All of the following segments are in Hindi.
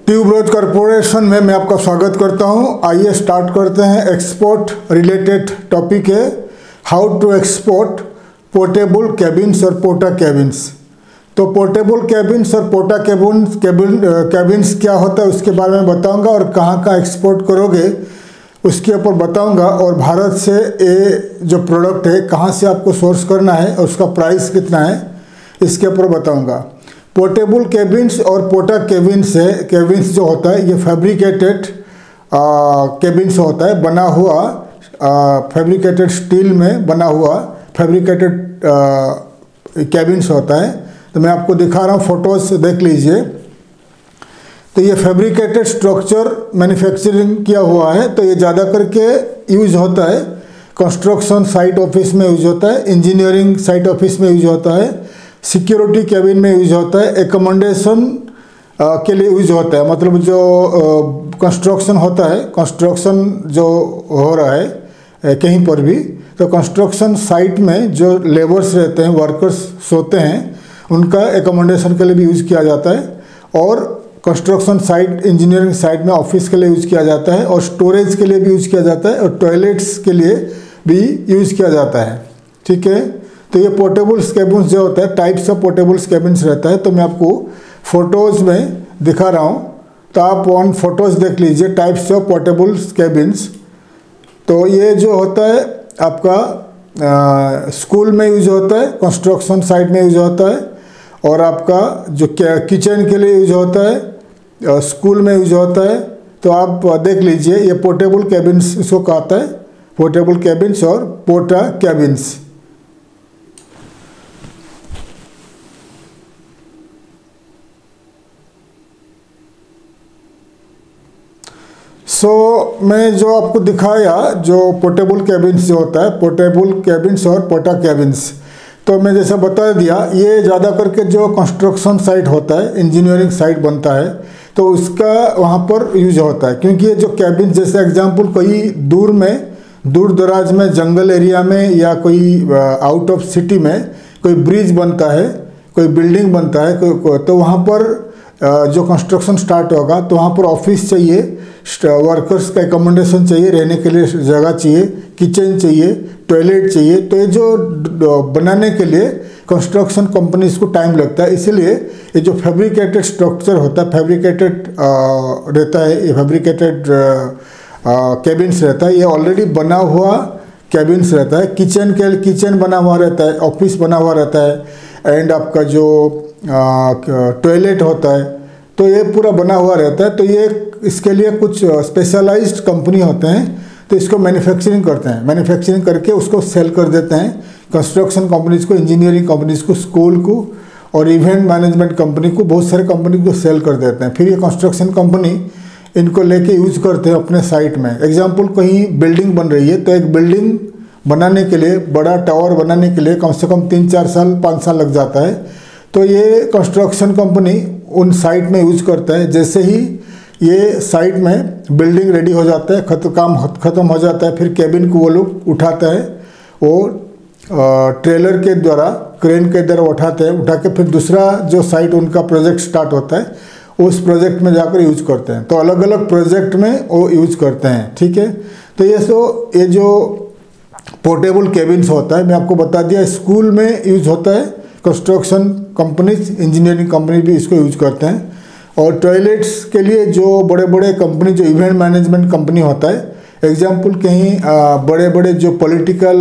ट्यूबरोज कॉरपोरेशन में मैं आपका स्वागत करता हूं। आइए स्टार्ट करते हैं। एक्सपोर्ट रिलेटेड टॉपिक है how to export portable cabins और पोर्टा कैबिन्स। तो पोर्टेबल कैबिन्स और पोर्टा कैबिन्स क्या होता है उसके बारे में बताऊंगा और कहां एक्सपोर्ट करोगे उसके ऊपर बताऊंगा, और भारत से ये जो प्रोडक्ट है कहां से आपको सोर्स करना है और उसका प्राइस कितना है इसके ऊपर बताऊंगा। पोर्टेबल कैबिन्स और पोर्टा कैबिन्स है। कैबिन्स जो होता है ये फैब्रिकेटेड कैबिन्स होता है, बना हुआ फैब्रिकेटेड स्टील में बना हुआ फैब्रिकेटेड कैबिन्स होता है। तो मैं आपको दिखा रहा हूँ, फोटोज देख लीजिए। तो ये फैब्रिकेटेड स्ट्रक्चर मैन्युफैक्चरिंग किया हुआ है। तो ये ज़्यादा करके यूज होता है कंस्ट्रक्शन साइट ऑफिस में यूज होता है, इंजीनियरिंग साइट ऑफिस में यूज होता है, सिक्योरिटी कैबिन में यूज होता है, एकोमोडेशन के लिए यूज होता है। मतलब जो कंस्ट्रक्शन होता है, कंस्ट्रक्शन जो हो रहा है कहीं पर भी, तो कंस्ट्रक्शन साइट में जो लेबर्स रहते हैं, वर्कर्स सोते हैं, उनका एकोमोडेशन के लिए भी यूज़ किया जाता है। और कंस्ट्रक्शन साइट, इंजीनियरिंग साइट में ऑफिस के लिए यूज़ किया जाता है, और स्टोरेज के लिए भी यूज़ किया जाता है, और टॉयलेट्स के लिए भी यूज़ किया जाता है। ठीक है। तो ये पोर्टेबल कैबिन्स जो होता है, टाइप्स ऑफ पोर्टेबल कैबिन्स रहता है। तो मैं आपको फोटोज़ में दिखा रहा हूँ, तो आप वन फोटोज़ देख लीजिए, टाइप्स ऑफ पोर्टेबल कैबिन्स। तो ये जो होता है आपका स्कूल में यूज होता है, कंस्ट्रक्शन साइट में यूज होता है, और आपका जो किचन के लिए यूज होता है, स्कूल में यूज होता है। तो आप देख लीजिए, ये पोर्टेबल कैबिन्स इसको कहता है, पोर्टेबल कैबिन्स और पोर्टा कैबिन्स। मैं जो आपको दिखाया जो पोर्टेबल कैबिन्स जो होता है, पोर्टेबल कैबिन्स और पोर्टा कैबिन्स, तो मैं जैसा बता दिया, ये ज़्यादा करके जो कंस्ट्रक्शन साइट होता है, इंजीनियरिंग साइट बनता है, तो उसका वहाँ पर यूज होता है। क्योंकि ये जो कैबिन, जैसे एग्जांपल कोई दूर दराज में, जंगल एरिया में, या कोई आउट ऑफ सिटी में कोई ब्रिज बनता है, कोई बिल्डिंग बनता है, तो वहाँ पर जो कंस्ट्रक्शन स्टार्ट होगा तो वहाँ पर ऑफिस चाहिए, वर्कर्स का एकोमोडेशन चाहिए, रहने के लिए जगह चाहिए, किचन चाहिए, टॉयलेट चाहिए। तो ये जो बनाने के लिए कंस्ट्रक्शन कंपनीज को टाइम लगता है। इसीलिए ये जो फैब्रिकेटेड स्ट्रक्चर होता है, फैब्रिकेटेड रहता है, ये फैब्रिकेटेड कैबिन्स रहता है, ये ऑलरेडी बना हुआ कैबिन्स रहता है। किचन बना हुआ रहता है, ऑफिस बना हुआ रहता है, एंड आपका जो टॉयलेट होता है, तो ये पूरा बना हुआ रहता है। तो ये इसके लिए कुछ स्पेशलाइज्ड कंपनी होते हैं, तो इसको मैन्युफैक्चरिंग करते हैं, मैन्युफैक्चरिंग करके उसको सेल कर देते हैं कंस्ट्रक्शन कंपनीज को, इंजीनियरिंग कंपनीज को, स्कूल को, और इवेंट मैनेजमेंट कंपनी को, बहुत सारे कंपनी को सेल कर देते हैं। फिर ये कंस्ट्रक्शन कंपनी इनको लेके यूज करते हैं अपने साइट में। एग्जाम्पल, कहीं बिल्डिंग बन रही है, तो एक बिल्डिंग बनाने के लिए, बड़ा टावर बनाने के लिए कम से कम 3-4 साल 5 साल लग जाता है। तो ये कंस्ट्रक्शन कंपनी उन साइट में यूज करता है। जैसे ही ये साइट में बिल्डिंग रेडी हो जाता है, काम ख़त्म हो जाता है, फिर कैबिन को वो लोग उठाता है, वो ट्रेलर के द्वारा, क्रेन के द्वारा उठाते हैं, उठा के फिर दूसरा जो साइट उनका प्रोजेक्ट स्टार्ट होता है, उस प्रोजेक्ट में जाकर यूज करते हैं। तो अलग अलग प्रोजेक्ट में वो यूज करते हैं। ठीक है। तो ये जो पोर्टेबल कैबिन्स होता है, मैं आपको बता दिया, स्कूल में यूज होता है, कंस्ट्रक्शन कंपनीज, इंजीनियरिंग कंपनी भी इसको यूज करते हैं। और टॉयलेट्स के लिए जो बड़े बड़े कंपनी, जो इवेंट मैनेजमेंट कंपनी होता है, एग्जाम्पल कहीं बड़े बड़े जो पॉलिटिकल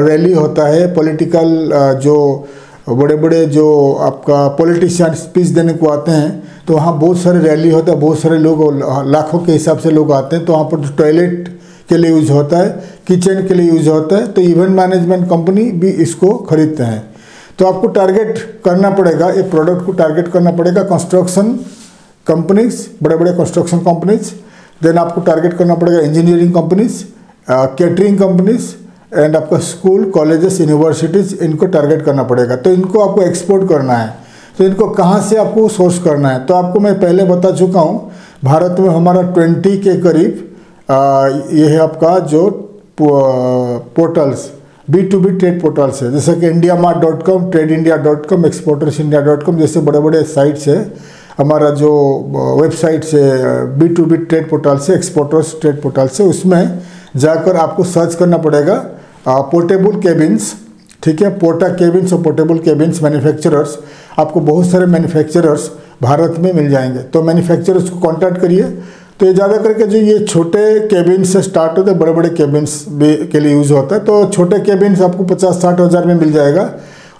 रैली होता है, पॉलिटिकल जो बड़े बड़े जो आपका पॉलिटिशियन स्पीच देने को आते हैं, तो वहाँ बहुत सारे रैली होता है, बहुत सारे लोग, लाखों के हिसाब से लोग आते हैं, तो वहाँ पर टॉयलेट के लिए यूज होता है, किचन के लिए यूज होता है। तो इवेंट मैनेजमेंट कंपनी भी इसको खरीदते हैं। तो आपको टारगेट करना पड़ेगा, ये प्रोडक्ट को टारगेट करना पड़ेगा कंस्ट्रक्शन कंपनीज, बड़े बड़े कंस्ट्रक्शन कंपनीज। देन आपको टारगेट करना पड़ेगा engineering companies, catering companies, and आपका स्कूल, कॉलेजेस, यूनिवर्सिटीज़, इनको टारगेट करना पड़ेगा। तो इनको आपको एक्सपोर्ट करना है। तो इनको कहाँ से आपको सोर्स करना है, तो आपको मैं पहले बता चुका हूँ, भारत में हमारा 20 के करीब ये है आपका जो पोर्टल्स, B2B ट्रेड पोर्टल्स है, जैसे कि indiamart.com, TradeIndia.com, exportersindia.com जैसे बड़े बड़े साइट्स है। हमारा जो वेबसाइट से B2B ट्रेड पोर्टल से, एक्सपोर्टर्स ट्रेड पोर्टल से, उसमें जाकर आपको सर्च करना पड़ेगा पोर्टेबल केबिन्स, ठीक है, पोर्टा केबिन्स और पोर्टेबल केबिन्स मैन्युफैक्चरर्स। आपको बहुत सारे मैन्युफैक्चरर्स भारत में मिल जाएंगे, तो मैन्युफैक्चरर्स को कांटेक्ट करिए। तो ये ज़्यादा करके जो ये छोटे केबिन्स से स्टार्ट होते हैं, बड़े बड़े केबिन्स भी के लिए यूज़ होता है। तो छोटे केबिन्स आपको 50-60 हज़ार में मिल जाएगा,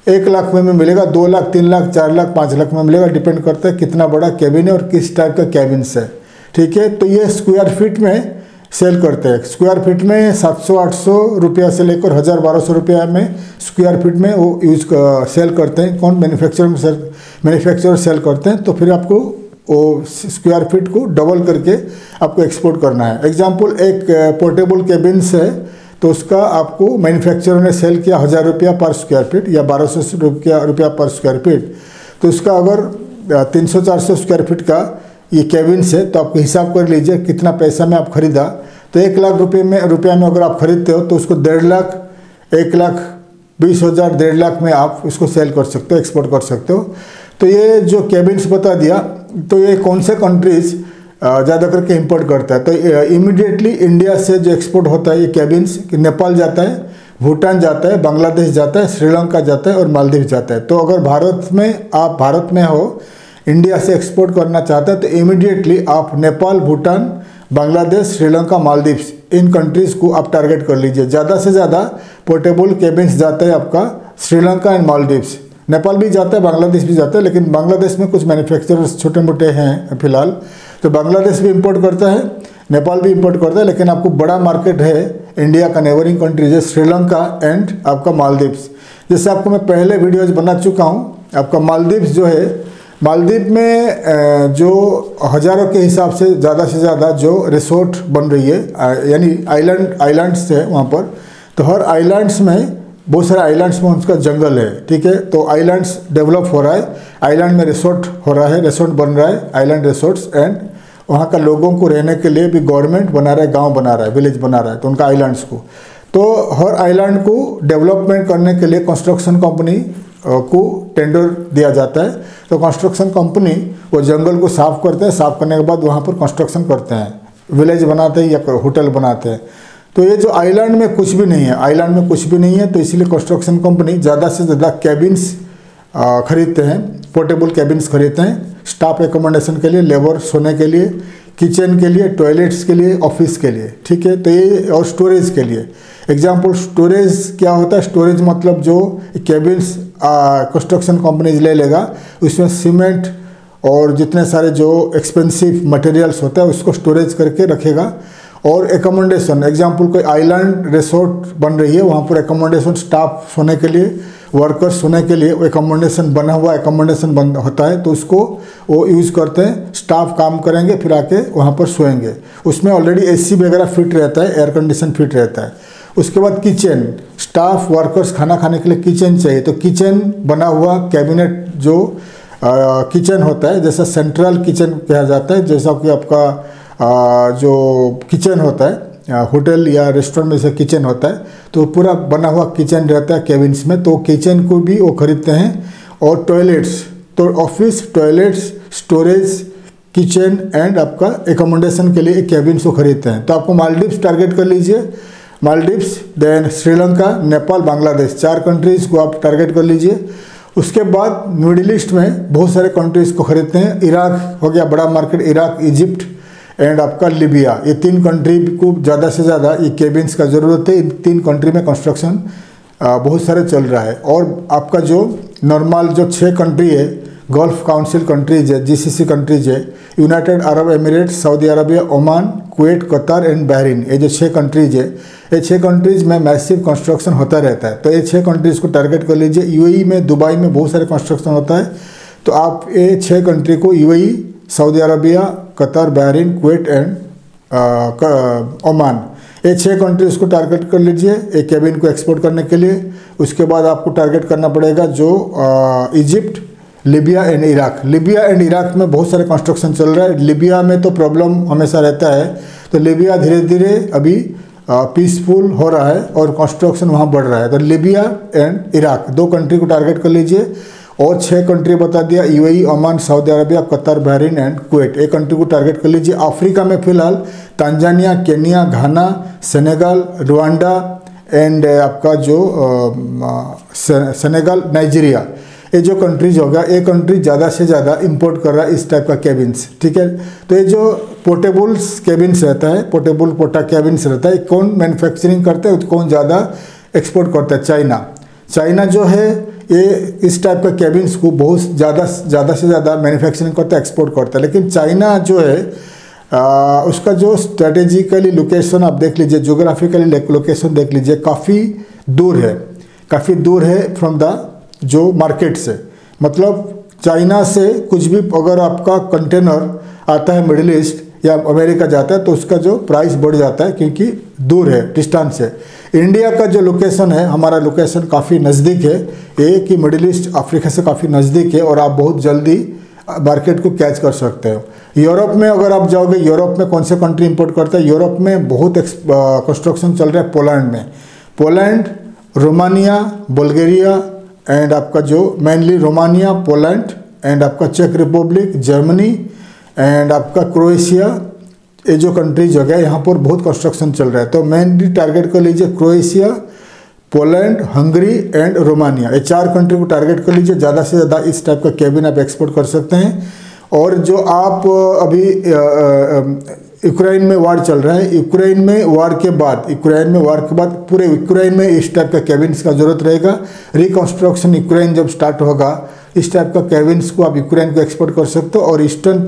1 लाख में मिलेगा, 2 लाख, 3 लाख, 4 लाख, 5 लाख में मिलेगा, डिपेंड करता है कितना बड़ा केबिन है और किस टाइप का केबिन्स है, ठीक है। तो ये स्क्वायर फीट में सेल करते हैं। स्क्वायर फीट में 700-800 रुपया से लेकर 1000-1200 रुपया में स्क्वायर फीट में वो सेल करते हैं। कौन? मैन्युफैक्चरर सेल करते हैं। तो फिर आपको वो स्क्वायर फीट को डबल करके आपको एक्सपोर्ट करना है। एग्जाम्पल, एक पोर्टेबल केबिन्स है तो उसका आपको मैन्युफैक्चरर ने सेल किया 1000 रुपया पर स्क्वायर फीट या 1200 रुपया पर स्क्वायर फीट। तो उसका अगर 300-400 स्क्वायर फीट का ये केबिन्स है तो आपको हिसाब कर लीजिए कितना पैसा में आप खरीदा। तो 1 लाख रुपये में अगर आप खरीदते हो तो उसको 1.5 लाख, 1,20,000, 1.5 लाख में आप उसको सेल कर सकते हो, एक्सपोर्ट कर सकते हो। तो ये जो केबिन्स बता दिया, तो ये कौन से कंट्रीज़ ज़्यादा करके इंपोर्ट करता है। तो इमीडिएटली इंडिया से जो एक्सपोर्ट होता है ये केबिन्स, नेपाल जाता है, भूटान जाता है, बांग्लादेश जाता है, श्रीलंका जाता है और मालदीव जाता है। तो अगर आप भारत में हो, इंडिया से एक्सपोर्ट करना चाहते हैं तो इमीडिएटली आप नेपाल, भूटान, बांग्लादेश, श्रीलंका, मालदीव्स, इन कंट्रीज़ को आप टारगेट कर लीजिए। ज़्यादा से ज़्यादा पोर्टेबल केबिन्स जाता है आपका श्रीलंका एंड मालदीव्स। नेपाल भी जाता है, बांग्लादेश भी जाता है, लेकिन बांग्लादेश में कुछ मैन्युफैक्चरर्स छोटे मोटे हैं फिलहाल, तो बांग्लादेश भी इंपोर्ट करता है, नेपाल भी इंपोर्ट करता है। लेकिन आपको बड़ा मार्केट है इंडिया का, नेबरिंग कंट्रीज है श्रीलंका एंड आपका मालदीव्स। जैसे आपको मैं पहले वीडियोज बना चुका हूँ, आपका मालदीव्स जो है, मालदीव में जो हज़ारों के हिसाब से ज़्यादा जो रिसोर्ट बन रही है, यानी आइलैंड्स है वहाँ पर। तो हर आइलैंड्स में, बहुत सारे आइलैंड्स में उसका जंगल है, ठीक है। तो आइलैंड्स डेवलप हो रहा है, आइलैंड में रिसोर्ट हो रहा है, रिसोर्ट बन रहा है, आइलैंड रिसोर्ट्स, एंड वहाँ का लोगों को रहने के लिए भी गवर्नमेंट बना रहा है, गाँव बना रहा है, विलेज बना रहा है, तो उनका आइलैंड्स को। तो हर आइलैंड को डेवलपमेंट करने के लिए कंस्ट्रक्शन कंपनी को टेंडर दिया जाता है। तो कंस्ट्रक्शन कंपनी वो जंगल को साफ़ करते हैं, साफ़ करने के बाद वहाँ पर कंस्ट्रक्शन करते हैं, विलेज बनाते हैं या होटल बनाते हैं। तो ये जो आइलैंड में कुछ भी नहीं है, आइलैंड में कुछ भी नहीं है, तो इसीलिए कंस्ट्रक्शन कंपनी ज़्यादा से ज़्यादा केबिन्स खरीदते हैं, पोर्टेबल केबिन्स खरीदते हैं, स्टाफ एकोमोडेशन के लिए, लेबर सोने के लिए, किचन के लिए, टॉयलेट्स के लिए, ऑफिस के लिए, ठीक है। तो ये, और स्टोरेज के लिए। एग्जाम्पल, स्टोरेज क्या होता है? स्टोरेज मतलब जो केबिन्स कंस्ट्रक्शन कंपनीज ले लेगा, उसमें सीमेंट और जितने सारे जो एक्सपेंसिव मटेरियल्स होता है उसको स्टोरेज करके रखेगा। और एकोमोडेशन, एग्जाम्पल कोई आइलैंड रिसोर्ट बन रही है, वहाँ पर एकोमोडेशन, स्टाफ सोने के लिए, वर्कर्स सोने के लिए एकोमोडेशन बना हुआ एकोमोडेशन बन होता है, तो उसको वो यूज़ करते हैं। स्टाफ काम करेंगे, फिर आके वहाँ पर सोएंगे। उसमें ऑलरेडी AC वगैरह फिट रहता है, एयर कंडीशन फिट रहता है। उसके बाद किचन, स्टाफ वर्कर्स खाना खाने के लिए किचन चाहिए, तो किचन बना हुआ कैबिनेट जो किचन होता है, जैसा सेंट्रल किचन कहा जाता है, जैसा कि आपका जो किचन होता है होटल या रेस्टोरेंट में से किचन होता है, तो पूरा बना हुआ किचन रहता है केबिन्स में, तो किचन को भी वो खरीदते हैं। और टॉयलेट्स, तो office, toilets, storage, kitchen and आपका एकोमोडेशन के लिए केबिन्स को खरीदते हैं। तो आपको मालदीव्स टारगेट कर लीजिए, मालदीव्स, देन श्रीलंका, नेपाल, बांग्लादेश, 4 कंट्रीज़ को आप टारगेट कर लीजिए। उसके बाद मिडिल ईस्ट में बहुत सारे कंट्रीज़ को खरीदते हैं। इराक हो गया बड़ा मार्केट, इराक, इजिप्ट एंड आपका लीबिया, ये 3 कंट्री को ज़्यादा से ज़्यादा ये केबिन्स का ज़रूरत है। इन 3 कंट्री में कंस्ट्रक्शन बहुत सारे चल रहा है। और आपका जो नॉर्मल जो 6 कंट्री है, गल्फ काउंसिल कंट्रीज है, GCC कंट्रीज है, United Arab Emirates, Saudi Arabia, Oman, Kuwait, Qatar and Bahrain, ये जो 6 कंट्रीज है, ये 6 कंट्रीज में मैसिव कंस्ट्रक्शन होता रहता है। तो ये 6 कंट्रीज़ को टारगेट कर लीजिए। UAE में, दुबई में बहुत सारे कंस्ट्रक्शन होता है, तो आप ये 6 कंट्री को, UAE, Saudi Arabia, Qatar, Bahrain, Kuwait and Oman, ये 6 कंट्रीज़ को टारगेट कर लीजिए एक केबिन को एक्सपोर्ट करने के लिए। उसके बाद आपको टारगेट करना पड़ेगा जो Egypt, Libya and Iraq. Libya and Iraq में बहुत सारे कंस्ट्रक्शन चल रहा है। लीबिया में तो प्रॉब्लम हमेशा रहता है, तो लीबिया धीरे धीरे अभी पीसफुल हो रहा है और कंस्ट्रक्शन वहाँ बढ़ रहा है। तो लीबिया एंड इराक 2 कंट्री को टारगेट कर लीजिए। और 6 कंट्री बता दिया, UAE, Oman, Saudi Arabia, Qatar, Bahrain and Kuwait. एक कंट्री को टारगेट कर लीजिए। अफ्रीका में फिलहाल Tanzania, Kenya, Ghana, Senegal, Rwanda and आपका जो सेनेगल, नाइजीरिया, ये जो कंट्रीज होगा, ये कंट्री ज़्यादा से ज़्यादा इंपोर्ट कर रहा है इस टाइप का केबिन्स। ठीक है, तो ये जो पोर्टेबल्स केबिन्स रहता है, पोर्टेबल पोटा केबिन्स रहता है, कौन मैन्युफैक्चरिंग करता है, कौन ज़्यादा एक्सपोर्ट करता है? चाइना जो है ये इस टाइप का केबिन्स को बहुत ज़्यादा से ज़्यादा मैन्युफैक्चरिंग करता है, एक्सपोर्ट करता है। लेकिन चाइना जो है उसका जो स्ट्रेटेजिकली लोकेशन आप देख लीजिए, जोग्राफिकली लोकेशन देख लीजिए, काफ़ी दूर है फ्रॉम द जो मार्केट से। मतलब चाइना से कुछ भी अगर आपका कंटेनर आता है मिडिल ईस्ट या अमेरिका जाता है तो उसका जो प्राइस बढ़ जाता है, क्योंकि दूर है, डिस्टेंस है। इंडिया का जो लोकेशन है, हमारा लोकेशन काफ़ी नज़दीक है, ये कि मिडिल ईस्ट अफ्रीका से काफ़ी नज़दीक है और आप बहुत जल्दी मार्केट को कैच कर सकते हो। यूरोप में अगर आप जाओगे, यूरोप में कौन से कंट्री इंपोर्ट करता है? यूरोप में बहुत कंस्ट्रक्शन चल रहा है पोलैंड, रोमानिया, बुल्गारिया एंड आपका जो मेनली रोमानिया, पोलैंड एंड आपका चेक रिपब्लिक, जर्मनी एंड आपका क्रोएशिया, ये जो कंट्रीज हो गया यहाँ पर बहुत कंस्ट्रक्शन चल रहा है। तो मेनली टारगेट कर लीजिए Croatia, Poland, Hungary and Romania, ये 4 कंट्री को टारगेट कर लीजिए। ज़्यादा से ज़्यादा इस टाइप का केबिन आप एक्सपोर्ट कर सकते हैं। और जो आप अभी यूक्रेन में वार चल रहा है, यूक्रेन में वार के बाद पूरे यूक्रेन में इस टाइप का केबिन्स का जरूरत रहेगा। रिकंस्ट्रक्शन यूक्रेन जब स्टार्ट होगा, इस टाइप का केबिन्स को आप यूक्रेन को एक्सपोर्ट कर सकते हो। और western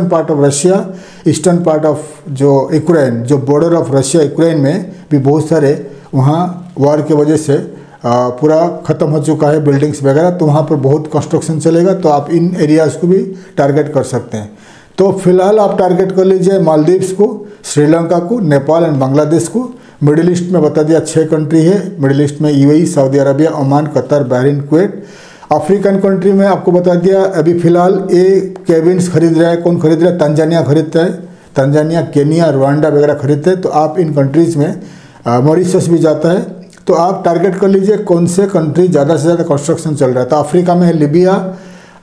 part of Russia, eastern part of जो यूक्रेन, जो बॉर्डर ऑफ रशिया यूक्रेन में भी बहुत सारे वहाँ वार की वजह से पूरा ख़त्म हो चुका है बिल्डिंग्स वगैरह, तो वहाँ पर बहुत कंस्ट्रक्शन चलेगा। तो आप इन एरियाज़ को भी टारगेट कर सकते हैं। तो फिलहाल आप टारगेट कर लीजिए मालदीव्स को, श्रीलंका को, नेपाल एंड बांग्लादेश को। मिडिल ईस्ट में बता दिया 6 कंट्री है। मिडिल ईस्ट में UAE, Saudi Arabia, Oman, Qatar, Bahrain, Kuwait. African country में आपको बता दिया अभी फिलहाल ये केबिन्स खरीद रहा है। कौन खरीद रहा है? तांजानिया खरीदता है, तांजानिया, केनिया, रुवांडा वगैरह खरीदते हैं। तो आप इन कंट्रीज़ में, मॉरिशस भी जाता है, तो आप टारगेट कर लीजिए कौन से कंट्री ज़्यादा से ज़्यादा कंस्ट्रक्शन चल रहा है। तो अफ्रीका में है Libya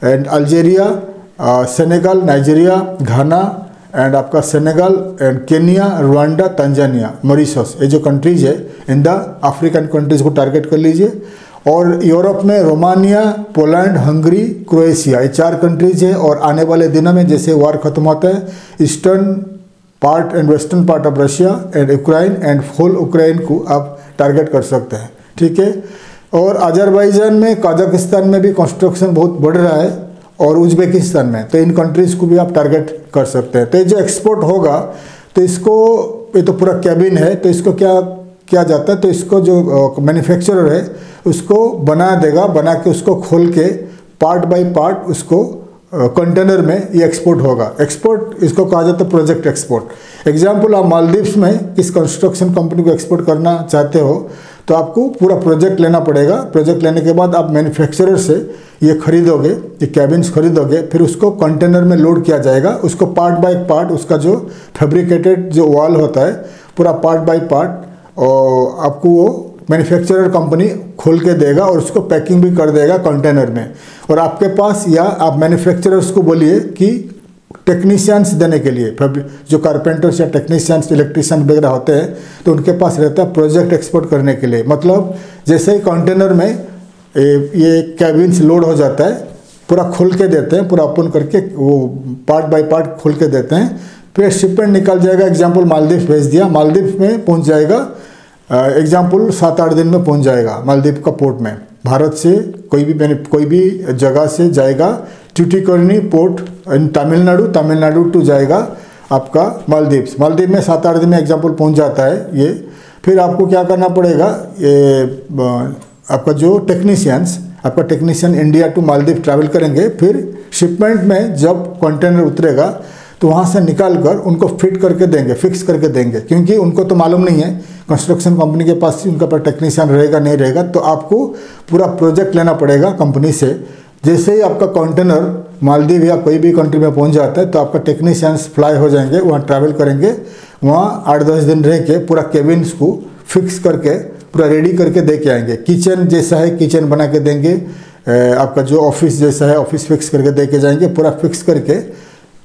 and Algeria, Senegal, Nigeria, Ghana and आपका Senegal and Kenya, Rwanda, Tanzania, Mauritius, ये जो कंट्रीज़ है इन द अफ्रीकन कंट्रीज़ को टारगेट कर लीजिए। और यूरोप में रोमानिया, पोलैंड, हंगरी, क्रोएशिया, ये 4 कंट्रीज़ है। और आने वाले दिनों में जैसे वार खत्म होता है, eastern part and western part of Russia and Ukraine and whole Ukraine को आप टारगेट कर सकते हैं। ठीक है। और अजरबैजान में, कजाकिस्तान में भी कंस्ट्रक्शन बहुत बढ़ रहा है, और उज्बेकिस्तान में, तो इन कंट्रीज़ को भी आप टारगेट कर सकते हैं। तो ये जो एक्सपोर्ट होगा, तो इसको, ये तो पूरा कैबिन है, तो इसको क्या जाता है, तो इसको जो मैन्युफैक्चरर है उसको बना देगा, बना के उसको खोल के पार्ट बाय पार्ट उसको कंटेनर में ये एक्सपोर्ट होगा। एक्सपोर्ट इसको कहा जाता है प्रोजेक्ट एक्सपोर्ट। एग्जाम्पल, आप मालदीव्स में किस कंस्ट्रक्शन कंपनी को एक्सपोर्ट करना चाहते हो, तो आपको पूरा प्रोजेक्ट लेना पड़ेगा। प्रोजेक्ट लेने के बाद आप मैन्युफैक्चरर से ये खरीदोगे, ये कैबिन्स खरीदोगे, फिर उसको कंटेनर में लोड किया जाएगा। उसको पार्ट बाय पार्ट, उसका जो फैब्रिकेटेड जो वॉल होता है, पूरा पार्ट बाय पार्ट और आपको वो मैन्युफैक्चरर कंपनी खोल के देगा और उसको पैकिंग भी कर देगा कंटेनर में। और आपके पास, या आप मैन्युफैक्चरर्स को बोलिए कि टेक्नीशियंस देने के लिए, जो कारपेंटर्स या टेक्नीशियंस, इलेक्ट्रीशियन वगैरह होते हैं, तो उनके पास रहता है प्रोजेक्ट एक्सपोर्ट करने के लिए। मतलब जैसे ही कंटेनर में ये कैबिन्स लोड हो जाता है, पूरा खोल के देते हैं, पूरा ओपन करके वो पार्ट बाय पार्ट खोल के देते हैं, फिर शिपमेंट निकल जाएगा। एग्जाम्पल, मालदीव भेज दिया, मालदीव में पहुंच जाएगा, एग्जाम्पल 7-8 दिन में पहुंच जाएगा मालदीव का पोर्ट में। भारत से कोई भी जगह से जाएगा, ट्यूटिकोरिनी पोर्ट इन तमिलनाडु टू जाएगा आपका मालदीव में 7-8 दिन में एग्जाम्पल पहुंच जाता है ये। फिर आपको क्या करना पड़ेगा, ये आपका जो technician India to Maldives travel करेंगे। फिर शिपमेंट में जब कंटेनर उतरेगा तो वहाँ से निकाल कर उनको फिट करके देंगे, फिक्स करके देंगे, क्योंकि उनको तो मालूम नहीं है, कंस्ट्रक्शन कंपनी के पास उनका पर टेक्नीशियन रहेगा नहीं रहेगा। तो आपको पूरा प्रोजेक्ट लेना पड़ेगा कंपनी से। जैसे ही आपका कंटेनर मालदीव या कोई भी कंट्री में पहुंच जाता है, तो आपका टेक्नीशियंस फ्लाई हो जाएंगे, वहाँ ट्रैवल करेंगे, वहाँ 8-10 दिन रह के पूरा केबिन्स को फिक्स करके पूरा रेडी करके दे के आएंगे। किचन जैसा है किचन बना के देंगे, आपका जो ऑफिस जैसा है ऑफिस फिक्स करके दे के जाएंगे, पूरा फिक्स करके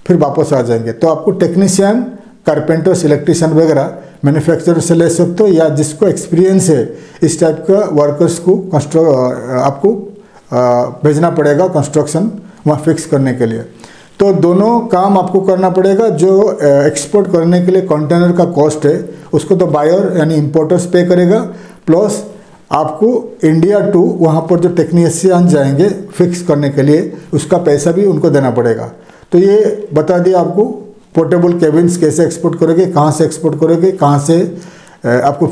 फिर वापस आ जाएंगे। तो आपको टेक्नीशियन, कारपेंटर्स, इलेक्ट्रिशियन वगैरह मैन्युफैक्चरर से ले सकते हो, या जिसको एक्सपीरियंस है इस टाइप का वर्कर्स को आपको भेजना पड़ेगा कंस्ट्रक्शन वहाँ फिक्स करने के लिए। तो दोनों काम आपको करना पड़ेगा। जो एक्सपोर्ट करने के लिए कंटेनर का कॉस्ट है उसको तो बायर यानी इम्पोर्टर्स पे करेगा, प्लस आपको इंडिया टू वहाँ पर जो टेक्नीशियन जाएंगे फिक्स करने के लिए उसका पैसा भी उनको देना पड़ेगा। तो ये बता दिया आपको पोर्टेबल केबिन्स कैसे एक्सपोर्ट करोगे, कहाँ से एक्सपोर्ट करोगे, कहाँ से आपको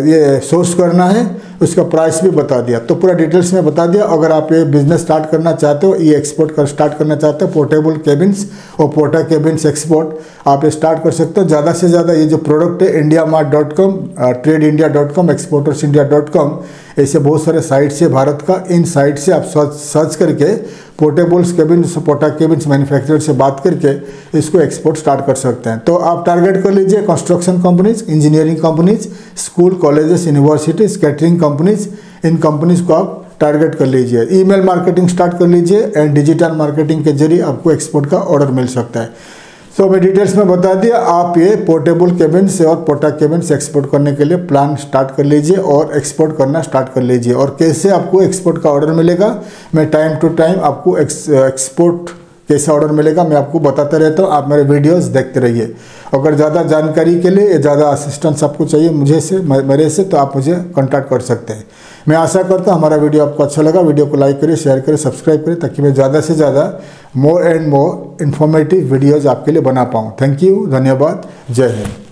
ये सोर्स करना है, उसका प्राइस भी बता दिया। तो पूरा डिटेल्स में बता दिया। अगर आप ये बिजनेस स्टार्ट करना चाहते हो, ये एक्सपोर्ट स्टार्ट करना चाहते हो, पोर्टेबल केबिन्स और पोर्टा केबिन्स एक्सपोर्ट आप ये स्टार्ट कर सकते हो। ज़्यादा से ज़्यादा ये जो प्रोडक्ट है indiamart.com, tradeindia.com, exportersindia.com, ऐसे बहुत सारे साइट्स है भारत का। इन साइट से आप सर्च करके पोर्टेबल्स केबिन्स, पोर्टा केबिन्स मैन्युफैक्चरर से बात करके इसको एक्सपोर्ट स्टार्ट कर सकते हैं। तो आप टारगेट कर लीजिए construction companies, engineering companies, school, colleges, universities, catering companies, इन कंपनीज को आप टारगेट कर लीजिए। ईमेल मार्केटिंग स्टार्ट कर लीजिए एंड डिजिटल मार्केटिंग के जरिए आपको एक्सपोर्ट का ऑर्डर मिल सकता है। सो मैं डिटेल्स में बता दिया। आप ये पोर्टेबल केबिन्स और पोर्टा केबिन्स एक्सपोर्ट करने के लिए प्लान स्टार्ट कर लीजिए और एक्सपोर्ट करना स्टार्ट कर लीजिए। और कैसे आपको एक्सपोर्ट का ऑर्डर मिलेगा, मैं टाइम टू टाइम आपको एक्सपोर्ट कैसा ऑर्डर मिलेगा मैं आपको बताता रहता हूँ। आप मेरे वीडियोस देखते रहिए। अगर ज़्यादा जानकारी के लिए, ज़्यादा असिस्टेंस आपको चाहिए मेरे से, तो आप मुझे कॉन्टैक्ट कर सकते हैं। मैं आशा करता हूँ हमारा वीडियो आपको अच्छा लगा। वीडियो को लाइक करिए, शेयर करिए, सब्सक्राइब करिए, ताकि मैं ज़्यादा से ज़्यादा more and more informative videos आपके लिए बना पाऊँ। थैंक यू, धन्यवाद, जय हिंद।